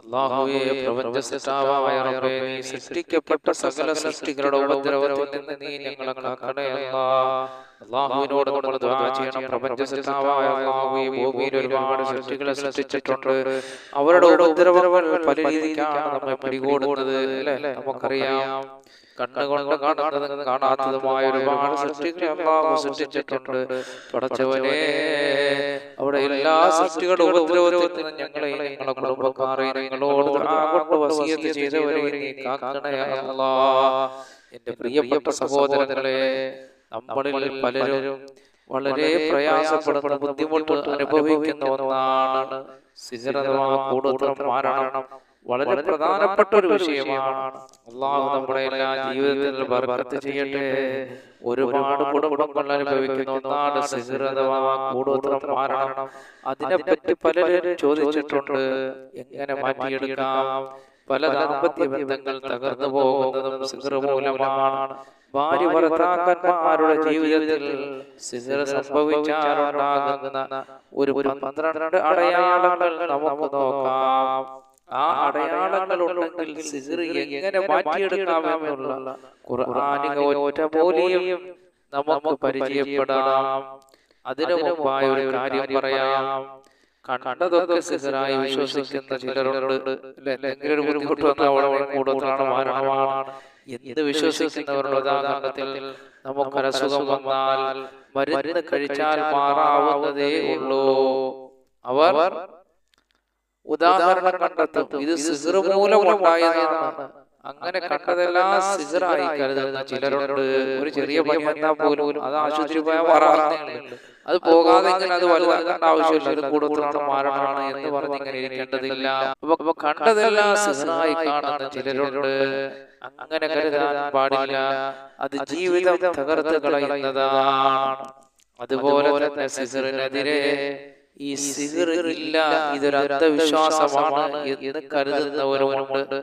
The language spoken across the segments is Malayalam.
അല്ലാഹുവേ, പ്രപഞ്ചസൃഷ്ടാവായ റബ്ബേ, നീ സൃഷ്ടിക്കപ്പെട്ട സകല സൃഷ്ടികളുടെ ഉപദ്രവത്തിൽ നിന്ന് നീ ഞങ്ങളെ കാക്കണേ അല്ലാഹ്. അല്ലാഹുവിനോട് നമ്മൾ ദുആ ചെയ്യണം. പ്രപഞ്ചസൃഷ്ടാവായ അല്ലാഹുവേ, ഭൂമിയിൽ ഒരുപാട് സൃഷ്ടികളെ സൃഷ്ടിച്ചിട്ടുണ്ട്. അവരുടെ ഉപദ്രവങ്ങൾ പല രീതിക്കാണ് നമ്മെ പിടികൂടുന്നത്, അല്ലേ? നമുക്കറിയാം, കണ്ണുകൊണ്ട് കാണുന്നതും കാണാത്തതുമായ ഒരുപാട് സൃഷ്ടികളെ അല്ലാഹു സൃഷ്ടിച്ചിട്ടുണ്ട്. പടച്ചവനെ, അവിടെ എല്ലാ സൃഷ്ടികളുടെ ഉപദ്രവത്തിൽ നിന്ന് ഞങ്ങളെയും ഞങ്ങളുടെ കുടുംബക്കാരെയും ഞങ്ങളോട് കൊണ്ട് വസിയത്ത് ചെയ്തവരെ നീ കാക്കണേ അല്ലാഹ്. എന്റെ പ്രിയപ്പെട്ട സഹോദരങ്ങളെ, നമ്മളിൽ പലരും വളരെ പ്രയാസപ്പെടുന്ന, ബുദ്ധിമുട്ട് അനുഭവിക്കുന്ന ഒന്നാണ് സിഹർ അഥവാ കൂടോത്രം മാരണം. വളരെ പ്രധാനപ്പെട്ട ഒരു വിഷയമാണ്. അല്ലാഹു നമ്മുടെ എല്ലാ ജീവിതത്തിൽ ബർക്കത്ത് ചെയ്യട്ടെ. ഒരുപാട് കുടുംബങ്ങൾ അനുഭവിക്കുന്ന ഒന്നാണ് സിഹർ അഥവാ കൂടോത്രം മാരണം. അതിനെപ്പറ്റി പലരും ചോദിച്ചിട്ടുണ്ട്, എങ്ങനെ മാറ്റിയെടുക്കാം? പല ദാമ്പത്യ ബന്ധങ്ങൾ തകർന്നു പോകുന്നതും സിഹർ മൂലമാണ്. ഭാര്യ ഭർത്താക്കന്മാരുടെ ജീവിതത്തിൽ സിഹർ സംഭവിച്ചാലുണ്ടാകുന്ന ഒരു 12 അടയാളങ്ങൾ നമുക്ക് നോക്കാം. ആ അടയാളങ്ങൾ ഉണ്ടെങ്കിൽ സിഹർ എങ്ങനെ മാറ്റിയെടുക്കാമെന്നുള്ള ഖുർആനിക ഒറ്റമൂലിയും നമുക്ക് പരിചയപ്പെടാം. അതിനു മുമ്പായി ഒരു കാര്യം പറയാം. കണ്ടതൊക്കെ സിഹറായി വിശ്വസിക്കുന്ന ചിലരുണ്ട്. എന്തെങ്കിലും ഒരു ബുദ്ധിമുട്ട് വന്നാൽ കൂടുതലാണ് മരണമാണ് എന്ന് വിശ്വസിക്കുന്നവരുടെ ഉദാഹരണത്തിൽ നമുക്കൊരസുഖം വന്നാൽ മരുന്ന് കഴിച്ചാൽ മാറാവുന്നതേ ഉള്ളൂ. അവർ ഉദാഹരണം കണ്ടെത്തും, ഇത് സിഹർ മൂലമുണ്ടായതാണ്. അങ്ങനെ കണ്ടതെല്ലാം സിഹറായി കരുതുന്ന ചിലരുണ്ട്. ഒരു ചെറിയ പനി വന്നാൽ പോലും അത് ആശുപത്രി പോയാൽ മാറാവുന്നേ, അത് പോകാതെ അത് വലുതാക്കേണ്ട ആവശ്യമില്ല, അത് കൂടുതലാണ് മാരണമാണ് എന്ന് പറഞ്ഞ് ഇങ്ങനെ ഇരിക്കേണ്ടതില്ല. അപ്പൊ കണ്ടതെല്ലാം സിഹറായി കാണുന്ന ചിലരുണ്ട്. അങ്ങനെ കരുതാൻ പാടില്ല, അത് ജീവിതം തകർത്ത് കളയുന്നതാണ്. അതുപോലെ തന്നെ സിഹറിനെതിരെ ഈ സിഹർ ഇല്ല, ഇതൊരു അന്ധവിശ്വാസമാണ് എന്ന് കരുതുന്നവരുമുണ്ട്.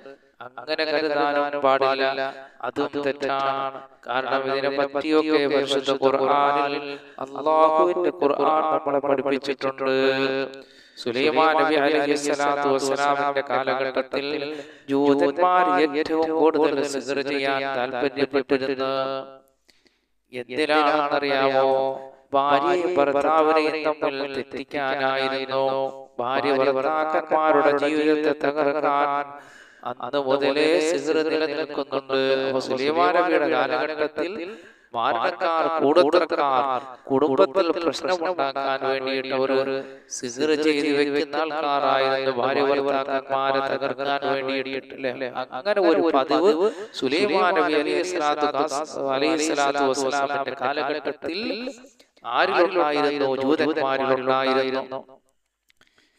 അങ്ങനെ കരുതാനും പാടില്ല, അതും തെറ്റാണ്. കാരണം ഇതിനെ പറ്റിയൊക്കെ പരിശുദ്ധ ഖുർആനിൽ അല്ലാഹുവിന്റെ ഖുർആൻ നമ്മളെ പഠിപ്പിച്ചിട്ടുണ്ട്. സുലൈമാൻ നബി അലൈഹിസ്സലാത്തു വസ്സലാമിന്റെ കാലഘട്ടത്തിൽ ജൂതന്മാർ ഏറ്റവും കൂടുതൽ സിഹർ ചെയ്യാൻ താല്പര്യപ്പെട്ടിരുന്നു. എന്തിനാണെന്നറിയാമോ? ഭാര്യയും ഭർത്താവിനെയും തമ്മിൽ തെറ്റിക്കാനായിരുന്നു. ഭാര്യ ഭർത്താക്കന്മാരുടെ ജീവിതത്തെ തകർക്കാൻ അന്ന് മുതലേ സിഹർ നിലനിൽക്കുന്നുണ്ട്. സുലൈമാൻ നബിയുടെ കാലഘട്ടത്തിൽ മാരണക്കാർ, കൂടോത്രക്കാർ കുടുംബത്തിൽ പ്രശ്നമുണ്ടാക്കാൻ വേണ്ടിയിട്ട് ഒരു സിഹർ ചെയ്ത് വെക്കുന്ന ആൾക്കാരായിരുന്നു. ഭാര്യ ഭർത്താക്കന്മാരെ തകർക്കാൻ വേണ്ടിയിട്ടില്ലേ? അങ്ങനെ ഒരു പതിവ് സുലൈമാൻ നബി അലൈഹിസ്സലാത്തു വസ്സലാമിന്റെ കാലഘട്ടത്തിൽ ആരിലുണ്ടായിരുന്നു? ജൂതന്മാരിലുണ്ടായിരുന്നു.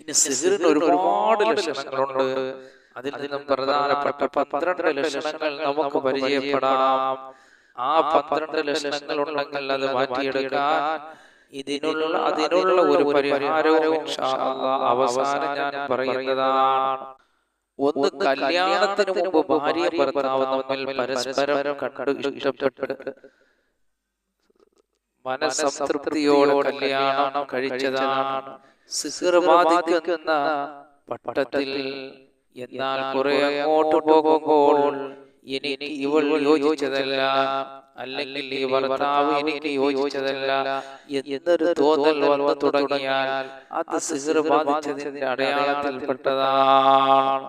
ഇനി സിഹറിന് ഒരുപാട് ലക്ഷണങ്ങളുണ്ട്. അതിൽ നിന്നും പ്രധാനപ്പെട്ട 12 ലക്ഷണങ്ങൾ നമുക്ക് പരിചയപ്പെടാം. ആ 12 ലക്ഷണങ്ങൾ ഉണ്ടെങ്കിൽ അത് മാറ്റിയെടുക്കാൻ അതിനുള്ള ഒരു പരിഹാരവും ഇൻഷാ അല്ലാഹ് അവസാനം ഞാൻ പറയുന്നതാണ്. ഒന്ന്, കല്യാണത്തിന് മുമ്പ് ഭാര്യ ഭർത്താവ് തമ്മിൽ പരസ്പരം കണ്ടു ഇഷ്ടപ്പെട്ട് മനസ്സംതൃപ്തിയോടെ കല്യാണം കഴിച്ചതാണ് സിഹർ ബാധിക്കുന്ന പട്ടത്തിൽ. എന്നാൽ കുറെ അങ്ങോട്ട് പോകുമ്പോൾ എനിക്ക് ഇവൾ യോജിച്ചതല്ല, അല്ലെങ്കിൽ ഈ ഭർത്താവ് എനിക്ക് യോജിച്ചതല്ല എന്നൊരു തോന്നൽ വന്നു തുടങ്ങിയാൽ അത് സിഹർ ബാധിച്ചതിന്റെ അടയാളത്തിൽപ്പെട്ടതാണ്.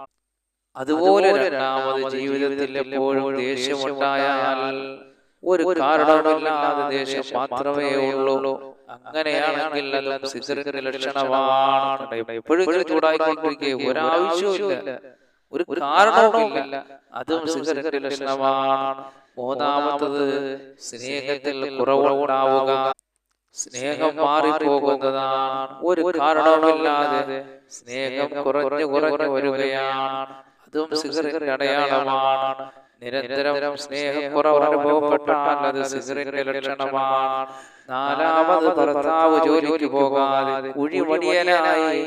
അതുപോലെ രണ്ടാമത്, ജീവിതത്തിൽ എപ്പോഴും ദേഷ്യമുണ്ടായാൽ ഒരു കാരണമില്ലാതെ ദേഷ്യം മാത്രമേ ഉള്ളൂ, അങ്ങനെയാണെങ്കിൽ അതും സിഹറിന്റെ ലക്ഷണമാണ്. എപ്പോഴും ചൂടായിക്കൊണ്ടിരിക്കുക, ഒരാവശ്യമില്ല, ഒരു കാരണവുമില്ല, അതും സിഹറിന്റെ ലക്ഷണമാണ്. മൂന്നാമത്തത്, സ്നേഹത്തിൽ കുറവുണ്ടാവുക, സ്നേഹം മാറിപ്പോകുന്നതാണ്. ഒരു കാരണവുമില്ലാതെ സ്നേഹം കുറഞ്ഞു വരികയാണ്, അതും സിഹറിന്റെ അടയാളമാണ്. നിരന്തരം സ്നേഹക്കുറവ് അനുഭവപ്പെട്ടാൽ അത് സിഹറിന്റെ ലക്ഷണമാണ്. നാലാമത്, ഭർത്താവ് ജോലിക്ക് പോകാതെ കുഴിമടിയനായി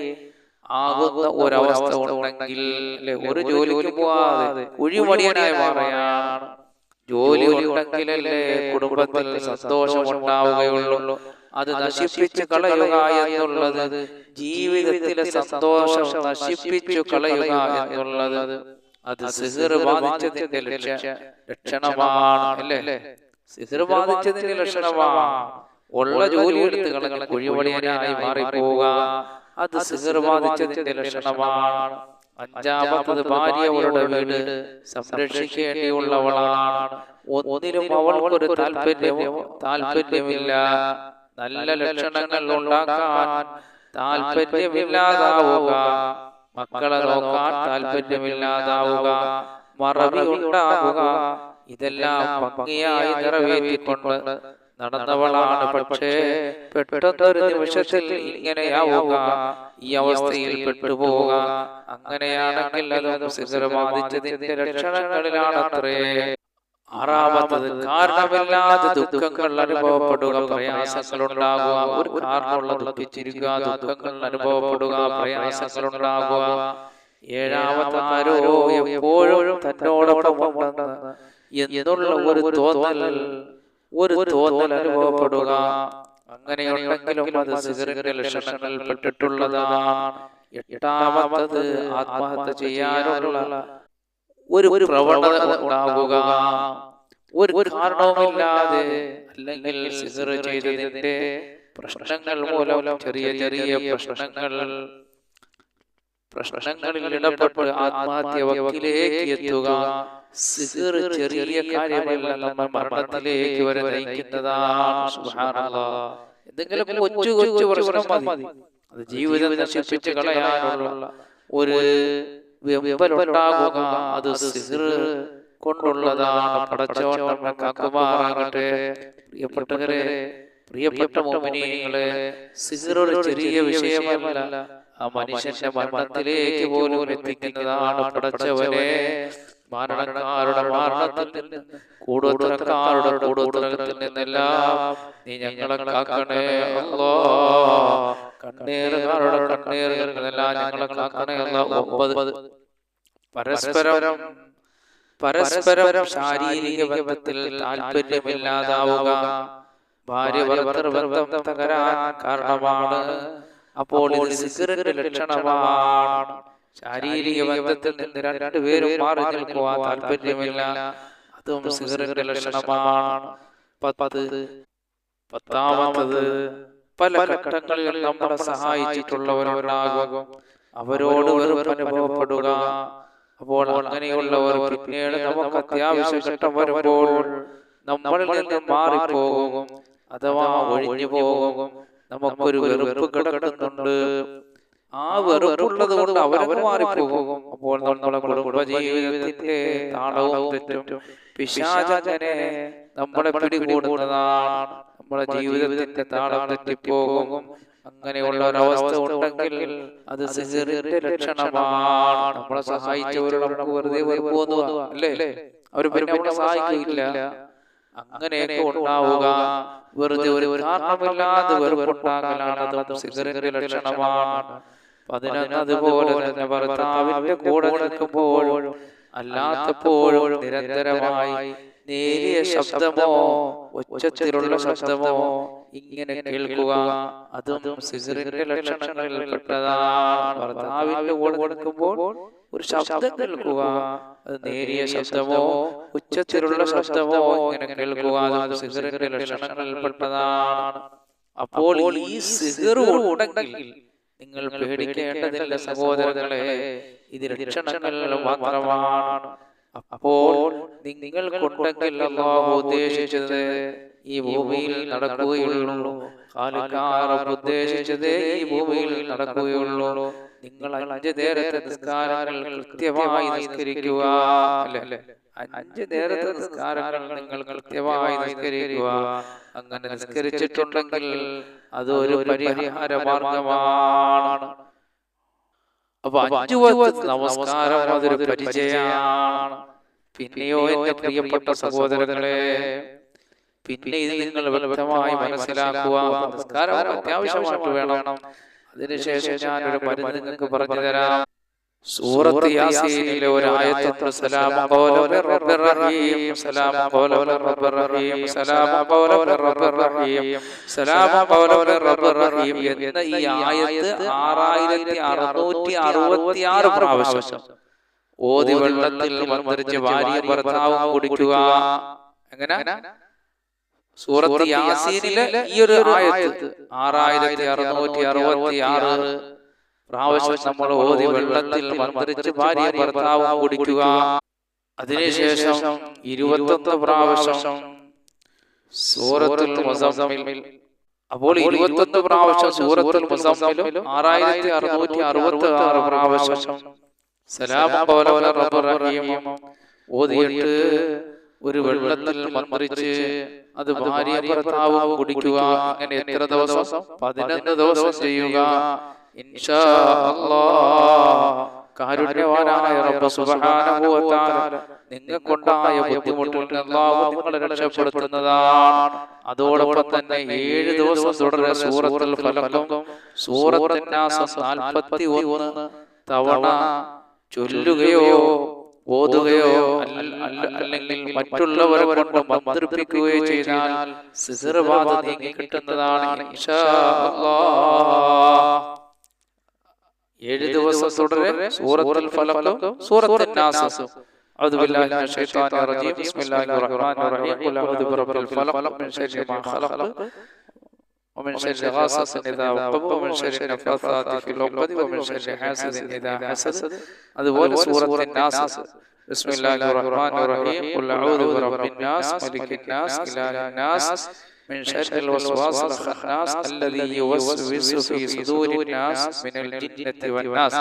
ആകുന്ന ഒരവസ്ഥ ഉണ്ടെങ്കിൽ, ഒരു ജോലിക്ക് പോകാതെ കുഴിമടിയനായി മാറുകയാണ്. ജോലി ഉണ്ടെങ്കിലല്ലേ കുടുംബത്തിൽ സന്തോഷം ഉണ്ടാവുകയുള്ളൂ. അത് നശിപ്പിച്ചു കളയുക എന്നുള്ളത്, ജീവിതത്തിലെ സന്തോഷം നശിപ്പിച്ചു കളയുക എന്നുള്ളത്, അത് സിഹർ ബാധിച്ചതിന്റെ ലക്ഷണമാണ് അല്ലേ? സിഹർ ബാധിച്ചതിന്റെ ലക്ഷണമാണ്. ഉള്ള ജോലി എടുത്ത് കളഞ്ഞ് കുഴിവടിയനായി മാറിപ്പോവുക, അത് സിഹർ ബാധിച്ചതിന്റെ ലക്ഷണമാണ്. അഞ്ചാമത്തത്, ഭാര്യ അവളുടെ വീട് സംരക്ഷിക്കേണ്ടിയുള്ളവളാണ്. ഒന്നിലും അവൾക്കൊരു താല്പര്യമില്ല. നല്ല ലക്ഷണങ്ങൾ ഉണ്ടാക്കാൻ താല്പര്യമില്ലാതാവുക, മക്കളെ നോക്കാൻ താല്പര്യമില്ലാതാവുക, മറവി ഉണ്ടാവുക, ഇതെല്ലാം ഭംഗിയായി നിറവേറ്റിക്കൊണ്ട് നടന്നവളാണ്. പക്ഷേ പെട്ടെന്നൊരു നിമിഷത്തിൽ ഇങ്ങനെയാവുക, ഈ അവസ്ഥയിൽ പെട്ടുപോവുക. അങ്ങനെയാണെങ്കിൽ അത് സിഹർ ബാധിച്ചതിന്റെ ലക്ഷണങ്ങളിലാണത്രേ. ആറാമത്തത്, കാരണമില്ലാതെ ദുഃഖങ്ങൾ അനുഭവപ്പെടുക, പ്രയാസങ്ങൾ ഉണ്ടാകുക. ഒരു കാരണമുള്ള ദുഃഖിച്ചിരിക്കുക, ദുഃഖങ്ങൾ അനുഭവപ്പെടുക, പ്രയാസങ്ങൾ ഉണ്ടാകുക. ഏഴാമത്തെ, ആരോ എപ്പോഴും തന്നോടൊപ്പം എന്നുള്ള ഒരു തോന്നൽ അനുഭവപ്പെടുക. അങ്ങനെയുണ്ടെങ്കിലും അത് സിഹറിന്റെ ലക്ഷണങ്ങളിൽ പെട്ടിട്ടുള്ളതാണ്. എട്ടാമത്തത്, ആത്മഹത്യ ചെയ്യാനുള്ള ഒരു പ്രവണത ഉണ്ടാകുക. ഒരു കാരണവുമില്ലാതെ, അല്ലെങ്കിൽ സിഹർ ചെയ്തതിന്റെ പ്രശ്നങ്ങൾ മൂലം ചെറിയ ചെറിയ പ്രശ്നങ്ങളിൽ ഇടപെട്ട് ആത്മഹത്യ വക്കിലേക്ക് എത്തുക. സിഹർ ചെറിയ കാര്യമല്ല, നമ്മൾ മരണത്തിലേക്ക് വരെ നയിക്കുന്നതാണ്. സുബ്ഹാനല്ലാഹ്. എന്തെങ്കിലും കൊച്ചു പ്രശ്നം മതി, അത് ജീവിതം നശിപ്പിച്ച് കളയാനുള്ള ഒരു വെമ്പലുണ്ടാകുക, അത് സിഹർ കൊണ്ടുള്ളതാണ്. പടച്ചോൻ നമ്മെ കാക്കുമാറാകട്ടെ. പ്രിയപ്പെട്ടവരെ, പ്രിയപ്പെട്ട മുഅ്മിനീങ്ങളെ, സിഹർ ഒരു ചെറിയ വിഷയമല്ല, ആ മനുഷ്യന്റെ മരണത്തിലേക്ക് പോലും എത്തിക്കുന്നതാണ്. പടച്ചവനെ, മരണക്കാരുടെ മരണത്തിൽ നിന്ന്, കൂടോത്രക്കാരുടെ കൂടോത്രത്തിൽ നിന്നെല്ലാം നീ ഞങ്ങളെ കാക്കണേ അല്ലാഹ്. കണ്ണീറുകാരുടെ കണ്ണീറുകളിൽ നിന്നെല്ലാം ഞങ്ങളെ കാക്കണേ അല്ലാഹ്. 9, പരസ്പരം ശാരീരിക ബന്ധത്തിൽ താല്പര്യമില്ലാതാവുക, ഭാര്യ ഭർത്തൃ ബന്ധം തകരാൻ കാരണമാണ്. അപ്പോൾ ഇത് സിഹറിന്റെ ലക്ഷണമാണ്. ശാരീരിക ബന്ധത്തിൽ നിന്ന് രണ്ടുപേരും മാറി നിൽക്കുവാൻ താല്പര്യമില്ല, അതും സിഹറിന്റെ ലക്ഷണമാണ്. പത്താമത്തത്, പല ഘട്ടങ്ങളിൽ നമ്മളെ സഹായിച്ചിട്ടുള്ളവരുണ്ടാകും, അവരോട് വെറുപ്പ് അനുഭവപ്പെടുക. അപ്പോൾ അങ്ങനെയുള്ളവർ പിന്നീട് നമുക്ക് അത്യാവശ്യ ഘട്ടം വരുമ്പോൾ നമ്മളിൽ നിന്ന് മാറിപ്പോകും, അഥവാ ഒഴിഞ്ഞു പോകും. നമുക്കൊരു വെറുപ്പ് കിടക്കുന്നുണ്ട്, ആ വെറുപ്പുള്ളത് കൊണ്ട് അവർക്ക് മാറിപ്പോകും. അപ്പോൾ നമ്മളെ കുടുംബജീവിതത്തിന്റെ താളവും തെറ്റും. പിശാചങ്ങനെ നമ്മളെ പിടികൂടുന്നതാണ്, നമ്മുടെ ജീവിതത്തിന്റെ താളം തെറ്റിപ്പോകും. അങ്ങനെയുള്ള ഒരവസ്ഥ ഉണ്ടെങ്കിൽ അത് സിഹറിന്റെ ലക്ഷണമാണ്. നമ്മളെ സഹായിച്ചവരോട് നമുക്ക് വെറുതെ വെറുപ്പ് തോന്നുക, അല്ലേ? അവർ പിന്നെ നമ്മളെ സഹായിക്കില്ല. അങ്ങനെയൊക്കെ ഉണ്ടാവുക, വെറുതെ ഒരു കാരണമില്ലാതെ വെറുപ്പുണ്ടാകലാണ്, അതും സിഹറിന്റെ ലക്ഷണമാണ്. 11, അതുപോലെ തന്നെ ഭർത്താവിന്റെ കൂടെ നിൽക്കുമ്പോഴും അല്ലാത്തപ്പോഴും നിരന്തരമായി നേരിയ ശബ്ദമോ ഉച്ചത്തിലുള്ള ശബ്ദമോ ഇങ്ങനെ കേൾക്കുക, അതും സിഹറിന്റെ ലക്ഷണങ്ങളിൽ പെട്ടതാണ്. ഭർത്താവിന്റെ കൂടെ കൊടുക്കുമ്പോൾ ഒരു ശബ്ദം കേൾക്കുക, അത് നേരിയ ശബ്ദമോ ഉച്ചത്തിലുള്ള ശബ്ദമോ ഇങ്ങനെ കേൾക്കുക, അതും സിഹറിന്റെ ലക്ഷണങ്ങളിൽ പെട്ടതാണ്. അപ്പോൾ ഈ സിഹർ ഉണ്ടെങ്കിൽ നിങ്ങൾ പേടിക്കേണ്ടതില്ല സഹോദരങ്ങളെ, ഇത് ലക്ഷണങ്ങൾ മാത്രമാണ്. അപ്പോൾ നിങ്ങൾ കൊണ്ടെങ്കിൽ അല്ലാഹു ഉദ്ദേശിച്ചത് ഈ ഭൂമിയിൽ നടക്കുകയുള്ളൂ, ഉദ്ദേശിച്ചത് ഈ ഭൂമിയിൽ നടക്കുകയുള്ളൂ. നിങ്ങൾ 5 നേരത്തെ നിസ്കാരങ്ങൾ കൃത്യമായി നിസ്കരിക്കുക, അല്ലേ? 5 നേരത്തെ നിസ്കാരങ്ങൾ നിങ്ങൾ കൃത്യമായി നിസ്കരിക്കുക. അങ്ങനെ നിസ്കരിച്ചിട്ടുണ്ടെങ്കിൽ അതൊരു പരിഹാര മാർഗമാണ്. അപ്പൊ 5 വക്ത് നമസ്കാരം അതൊരു പരിചയമാണ്. പിന്നെയോ എന്റെ പ്രിയപ്പെട്ട സഹോദരങ്ങളെ, പിന്നെ ഇത് നിങ്ങൾ വ്യക്തമായി മനസ്സിലാക്കുക. നമസ്കാരം അത്യാവശ്യമായിട്ട് വേണം. അതിനുശേഷം ഞാനൊരു മരുന്ന് നിങ്ങൾക്ക് പറഞ്ഞു തരാം. സൂറത്ത് യാസീനിലെ ഒരു ആയത്തുണ്ട്, സലാമു ഖൗലൻ മിർ റബ്ബിർ റഹീം, സലാമു ഖൗലൻ മിർ റബ്ബിർ റഹീം, സലാമു ഖൗലൻ മിർ റബ്ബിർ റഹീം, സലാമു ഖൗലൻ മിർ റബ്ബിർ റഹീം എന്ന ഈ ആയത്ത് 6666 പ്രാവശ്യം ഓതി വെള്ളത്തിൽ മന്ത്രിച്ച് ഭാര്യയും ഭർത്താവും കുടിക്കുക. എങ്ങനെ? സൂറത്ത് യാസീനിലെ ഈ ഒരു ആയത്ത് 6666 പ്രാവശ്യം നമ്മൾ ഓതി വെള്ളത്തിൽ മന്ത്രിച്ച് ഭാര്യയും ഭർത്താവും കുടിക്കുക. അതിനുശേഷം 21 പ്രാവശ്യം സൂറത്തുൽ മുസമ്മിൽ. അപ്പോൾ 21 പ്രാവശ്യം സൂറത്തുൽ മുസമ്മിലും 6666 പ്രാവശ്യം സലാമു ഖൗലൻ മിർ റബ്ബിർ റഹീം ഓതിയിട്ട് ഒരു വെള്ളത്തിൽ മന്ത്രിച്ച് അത് ഭാര്യയും ഭർത്താവും കുടിക്കുക. അങ്ങനെ എത്ര ദിവസം? 11 ദിവസം ചെയ്യുക. ഇൻഷാ അല്ലാഹ് കാരുണ്യവാനായ റബ്ബ് സുബ്ഹാനഹു വ തആല നിങ്ങൾക്കുണ്ടായ ബുദ്ധിമുട്ടിൽ അല്ലാഹു നിങ്ങളെ രക്ഷപ്പെടുത്തുന്നതാണ്. അതോടൊപ്പം തന്നെ 7 ദിവസം തുടരെ സൂറത്തുൽ ഫലഖും സൂറത്തുൻ നാസും 41 തവണ ചൊല്ലുകയോ ഓതുകയോ അല്ലെങ്കിൽ മറ്റുള്ളവരെ കൊണ്ട് മന്ത്രിപ്പിക്കുകയോ ചെയ്താൽ സിഹ്ർ ബാധ നീങ്ങി കിട്ടുന്നതാണ് ഇൻഷാ അല്ലാഹ്. 7 ദിവസം തുടരെ സൂറത്തുൽ ഫലഖും സൂറത്തുൻ നാസ്. അഊദു ബില്ലാഹി മിനശ് ശൈത്വാനിർ റജീം. ബിസ്മില്ലാഹിർ റഹ്മാനിർ റഹീം. ഖുൽ അഊദു ബിറബ്ബിൽ ഫലഖ് മിൻ ശർരി മാ ഖലഖ് ومن شر غاسق إذا وقب ومن شر النفاثات في العقد ومن شر حاسد إذا حسد. അതുപോലെ സൂറത്തുൻ നാസ്. ബിസ്മില്ലാഹിർ റഹ്മാനിർ റഹീം. ഖുൽ അഊദു ബിറബ്ബിൻ നാസ് മലിക്കിൻ നാസ് ഇലാഹിൻ നാസ് من شر الوسواس الخناس الذي يوسوس في صدور الناس من الجنة والناس.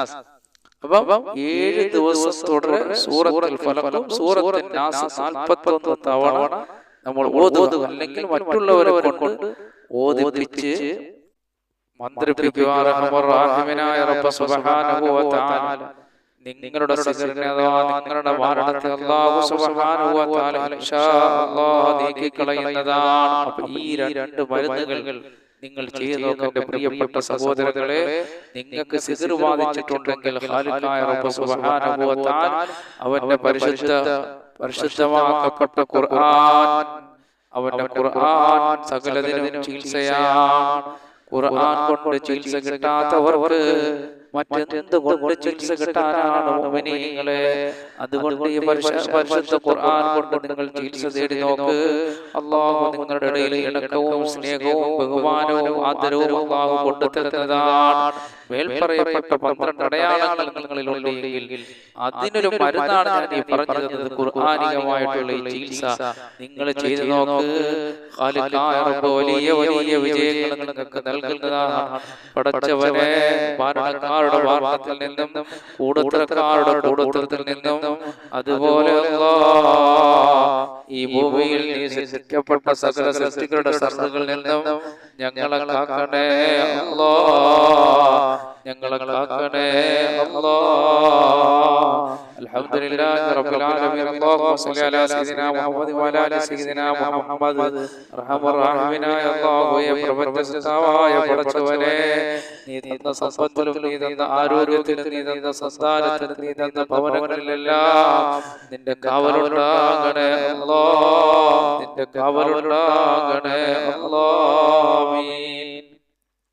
അപ്പം 7 ദിവസം തുടരെ സൂറത്തുൽ ഫലഖും സൂറത്തുൻ നാസ് 41 തവണ നമ്മൾ ഓതുക, അല്ലെങ്കിൽ മറ്റുള്ളവരെ കൊണ്ട് ഓതിപ്പിച്ച് മന്ത്രിപ്പിക്കുക. റഹ്മാൻ റഹീമായ റബ്ബ് സുബ്ഹാനഹു വ തആല നിങ്ങളുടെ സിഹ്റിനെ അഥവാ നിങ്ങളുടെ മരണത്തെ അല്ലാഹു സുബ്ഹാനഹു വ തആല ഇൻഷാ അല്ലാഹ് നീക്കിക്കളയുന്നതാണ്. അപ്പോൾ ഈ 2 മരുന്നുകൾ നിങ്ങൾ ചെയ്തു നോക്കുക പ്രിയപ്പെട്ട സഹോദരങ്ങളെ. നിങ്ങൾക്ക് സിഹ്ർ ബാധിച്ചിട്ടുണ്ടെങ്കിൽ ഖാലിഖായ റബ്ബ് സുബ്ഹാനഹു വ തആല അവന്റെ പരിശുദ്ധമാക്കപ്പെട്ട ഖുർആൻ, അവന്റെ ഖുർആൻ സകലതിനും ചികിത്സയാണ്. ഖുർആൻ കൊണ്ട് ചികിത്സ കിട്ടാത്തവർക്ക് മറ്റെന്ത് കൊണ്ട് ചികിത്സ കിട്ടാനാണ് മുഅ്മിനീങ്ങളെ? അതുകൊണ്ട് ഈ പരിശുദ്ധ ഖുർആൻ കൊണ്ട് നിങ്ങൾ ചികിത്സ തേടി നോക്ക്. അല്ലാഹു നിങ്ങളുടെ ഇടയിൽ ഇണക്കവും സ്നേഹവും ബഹുമാനവും ആദരവും അല്ലാഹു കൊണ്ടുതരുന്നതാണ്. മേൽപ്പറയപ്പെട്ട 12 അടയാളങ്ങൾ നിങ്ങളിലുണ്ടെങ്കിൽ അതിനൊരു മരുന്നാണ് ഞാൻ ഈ പറഞ്ഞു തന്നത്. ഖുർആനികമായിട്ടുള്ള ഈ ചികിത്സ നിങ്ങൾ ചെയ്തു നോക്ക്. ഖാലിഖായ റബ്ബ് വലിയ വലിയ വിജയങ്ങൾ നിങ്ങൾക്ക് നൽകുന്നതാണ്. പടച്ചവനെ, വാരണക്കാരുടെ വാരണത്തിൽ നിന്നും കൂടത്തരക്കാരുടെ കൂടത്തരത്തിൽ നിന്നും അതുപോലെ ഈ ഭൂമിയിൽ സൃഷ്ടിക്കപ്പെട്ട സകല സൃഷ്ടികളുടെ ശത്രുക്കളിൽ നിന്നും ഞങ്ങളെ കാക്കണേ അല്ലാഹ്, ഞങ്ങളെ കാക്കണേ അല്ലാഹ്. അൽഹംദുലില്ലാഹി റബ്ബിൽ ആലമീൻ. അല്ലാഹുമ്മ സ്വല്ലി അലാ സയ്യിദിനാ മുഹമ്മദ് വ അലാ ആലി സയ്യിദിനാ മുഹമ്മദ്. റഹ്മാൻ റഹീമായ അല്ലാഹുവേ, പ്രപഞ്ചസ്രഷ്ടാവായ പടച്ചവനെ, നീ തന്ന സമ്പത്തിലും നീ തന്ന ആരോഗ്യത്തിലും നീ തന്ന സന്താനത്തിലും നീ തന്ന ഭവനങ്ങളിലെല്ലാം നിന്റെ കാവലുണ്ടാകണേ അല്ലാഹ്, നിന്റെ കാവലുണ്ടാകണേ അല്ലാഹ്. ആമീൻ.